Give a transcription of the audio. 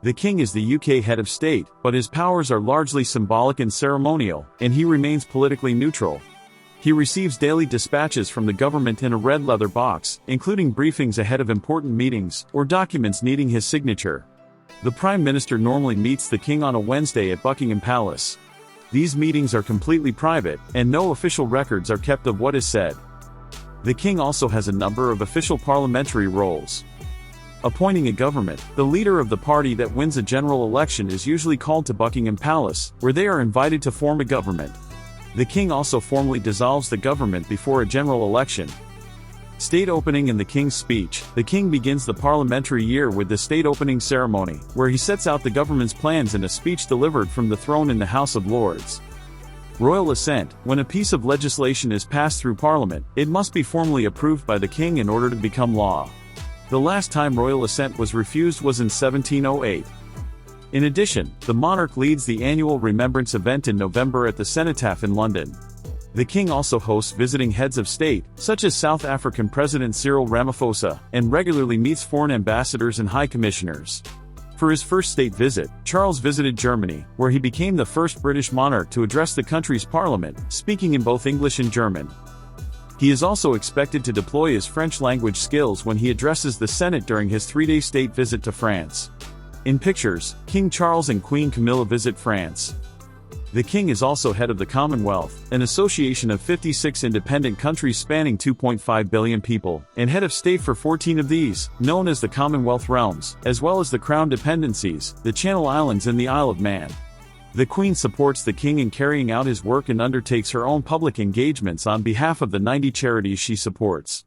The king is the UK head of state, but his powers are largely symbolic and ceremonial, and he remains politically neutral. He receives daily dispatches from the government in a red leather box, including briefings ahead of important meetings or documents needing his signature. The Prime Minister normally meets the king on a Wednesday at Buckingham Palace. These meetings are completely private, and no official records are kept of what is said. The king also has a number of official parliamentary roles. Appointing a government, the leader of the party that wins a general election is usually called to Buckingham Palace, where they are invited to form a government. The king also formally dissolves the government before a general election. State opening and the king's speech. The king begins the parliamentary year with the state opening ceremony, where he sets out the government's plans in a speech delivered from the throne in the House of Lords. Royal assent. When a piece of legislation is passed through Parliament, it must be formally approved by the king in order to become law. The last time royal assent was refused was in 1708. In addition, the monarch leads the annual Remembrance event in November at the Cenotaph in London. The king also hosts visiting heads of state, such as South African President Cyril Ramaphosa, and regularly meets foreign ambassadors and high commissioners. For his first state visit, Charles visited Germany, where he became the first British monarch to address the country's parliament, speaking in both English and German. He is also expected to deploy his French language skills when he addresses the Senate during his 3-day state visit to France. In pictures, King Charles and Queen Camilla visit France. The king is also head of the Commonwealth, an association of 56 independent countries spanning 2.5 billion people, and head of state for 14 of these, known as the Commonwealth realms, as well as the Crown dependencies, the Channel Islands and the Isle of Man. The Queen supports the king in carrying out his work and undertakes her own public engagements on behalf of the 90 charities she supports.